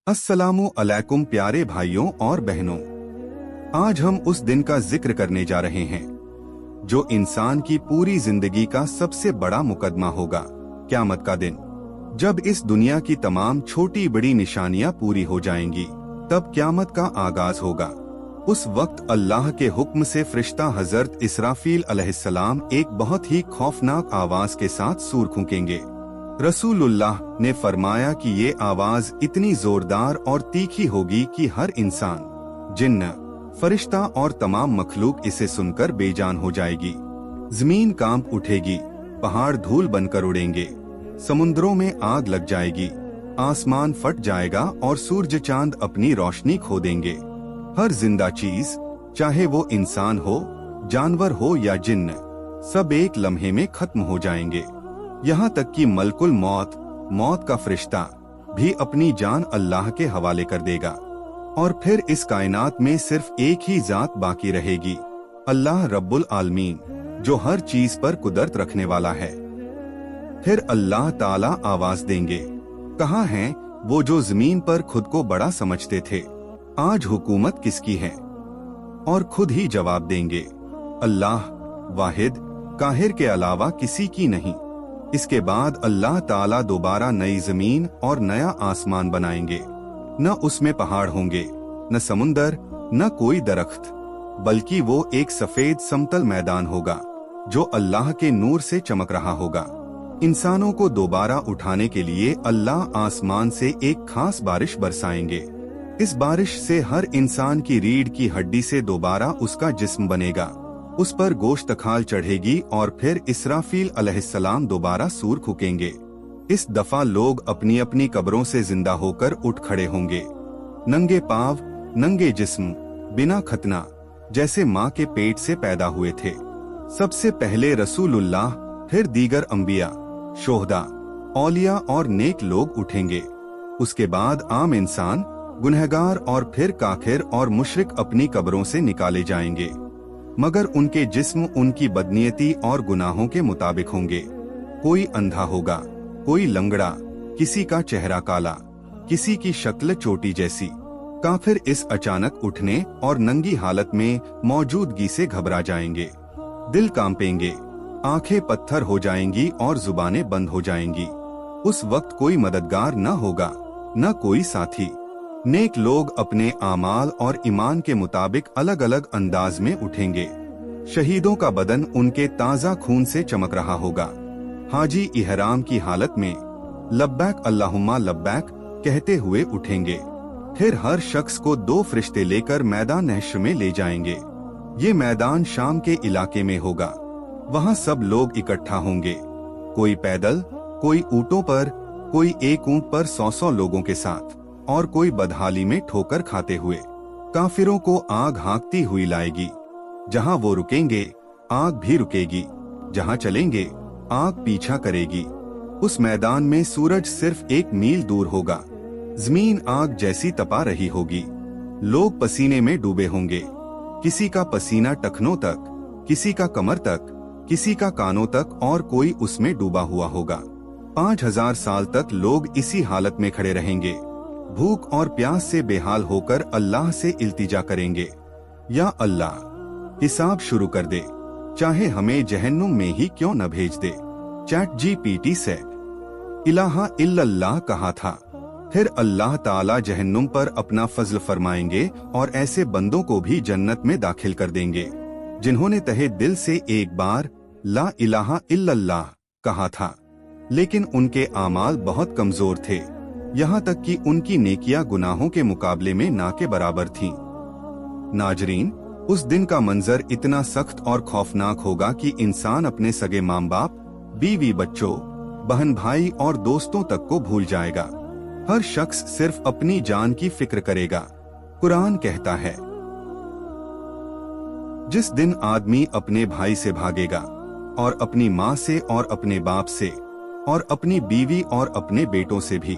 अस्सलामु अलैकुम प्यारे भाइयों और बहनों, आज हम उस दिन का जिक्र करने जा रहे हैं जो इंसान की पूरी जिंदगी का सबसे बड़ा मुकदमा होगा, क़यामत का दिन। जब इस दुनिया की तमाम छोटी बड़ी निशानियां पूरी हो जाएंगी, तब क़यामत का आगाज होगा। उस वक्त अल्लाह के हुक्म से फरिश्ता हजरत इसराफील अलैहिस्सलाम एक बहुत ही खौफनाक आवाज के साथ सूर फूंकेंगे। रसूलुल्लाह ने फरमाया कि ये आवाज इतनी जोरदार और तीखी होगी कि हर इंसान, जिन्न, फरिश्ता और तमाम मखलूक इसे सुनकर बेजान हो जाएगी। जमीन कांप उठेगी, पहाड़ धूल बनकर उड़ेंगे, समुद्रों में आग लग जाएगी, आसमान फट जाएगा और सूरज चांद अपनी रोशनी खो देंगे। हर जिंदा चीज, चाहे वो इंसान हो, जानवर हो या जिन्न, सब एक लम्हे में खत्म हो जाएंगे। यहाँ तक कि मलकुल मौत का फरिश्ता भी अपनी जान अल्लाह के हवाले कर देगा। और फिर इस कायनात में सिर्फ एक ही जात बाकी रहेगी, अल्लाह रब्बुल आलमीन, जो हर चीज पर कुदरत रखने वाला है। फिर अल्लाह ताला आवाज देंगे, कहाँ हैं वो जो जमीन पर खुद को बड़ा समझते थे, आज हुकूमत किसकी है? और खुद ही जवाब देंगे, अल्लाह वाहिद काहिर के अलावा किसी की नहीं। इसके बाद अल्लाह ताला दोबारा नई जमीन और नया आसमान बनाएंगे। न उसमें पहाड़ होंगे, न समुंदर, न कोई दरख्त, बल्कि वो एक सफेद समतल मैदान होगा जो अल्लाह के नूर से चमक रहा होगा। इंसानों को दोबारा उठाने के लिए अल्लाह आसमान से एक खास बारिश बरसाएंगे। इस बारिश से हर इंसान की रीढ़ की हड्डी से दोबारा उसका जिस्म बनेगा, उस पर गोश्त खाल चढ़ेगी और फिर इसराफील अलैहिस्सलाम दोबारा सूर फूकेंगे। इस दफा लोग अपनी अपनी कब्रों से जिंदा होकर उठ खड़े होंगे, नंगे पांव, नंगे जिस्म, बिना खतना, जैसे माँ के पेट से पैदा हुए थे। सबसे पहले रसूलुल्लाह, फिर दीगर अंबिया, शोहदा, औलिया और नेक लोग उठेंगे। उसके बाद आम इंसान, गुनहगार और फिर काफिर और मुशरिक अपनी कब्रों से निकाले जाएंगे, मगर उनके जिस्म उनकी बदनीयती और गुनाहों के मुताबिक होंगे। कोई अंधा होगा, कोई लंगड़ा, किसी का चेहरा काला, किसी की शक्ल चोटी जैसी। काफिर इस अचानक उठने और नंगी हालत में मौजूदगी से घबरा जाएंगे, दिल कांपेंगे, आंखें पत्थर हो जाएंगी और जुबानें बंद हो जाएंगी। उस वक्त कोई मददगार न होगा, न कोई साथी। नेक लोग अपने आमाल और ईमान के मुताबिक अलग अलग अंदाज में उठेंगे। शहीदों का बदन उनके ताज़ा खून से चमक रहा होगा। हाजी इहराम की हालत में लब्बैक अल्लाहुम्मा लब्बैक कहते हुए उठेंगे। फिर हर शख्स को 2 फरिश्ते लेकर मैदान नहश्र में ले जाएंगे। ये मैदान शाम के इलाके में होगा। वहाँ सब लोग इकट्ठा होंगे, कोई पैदल, कोई ऊँटों पर, कोई एक ऊँट पर 100 लोगों के साथ, और कोई बदहाली में ठोकर खाते हुए। काफिरों को आग हाँकती हुई लाएगी, जहाँ वो रुकेंगे आग भी रुकेगी, जहाँ चलेंगे आग पीछा करेगी। उस मैदान में सूरज सिर्फ 1 मील दूर होगा, जमीन आग जैसी तपा रही होगी। लोग पसीने में डूबे होंगे, किसी का पसीना टखनों तक, किसी का कमर तक, किसी का कानों तक, और कोई उसमें डूबा हुआ होगा। 5000 साल तक लोग इसी हालत में खड़े रहेंगे, भूख और प्यास से बेहाल होकर अल्लाह से इल्तिजा करेंगे, या अल्लाह हिसाब शुरू कर दे, चाहे हमें जहन्नुम में ही क्यों न भेज दे। ChatGPT से इलाहा इल्लल्लाह कहा था। फिर अल्लाह ताला जहन्नुम पर अपना फजल फरमाएंगे और ऐसे बंदों को भी जन्नत में दाखिल कर देंगे जिन्होंने तहे दिल से एक बार ला इलाहा इल्लल्लाह कहा था, लेकिन उनके आमाल बहुत कमजोर थे, यहाँ तक कि उनकी नेकियां गुनाहों के मुकाबले में ना के बराबर थीं। नाजरीन, उस दिन का मंजर इतना सख्त और खौफनाक होगा कि इंसान अपने सगे माँ बाप, बीवी बच्चों, बहन भाई और दोस्तों तक को भूल जाएगा। हर शख्स सिर्फ अपनी जान की फिक्र करेगा। कुरान कहता है, जिस दिन आदमी अपने भाई से भागेगा, और अपनी माँ से और अपने बाप से, और अपनी बीवी और अपने बेटों से भी,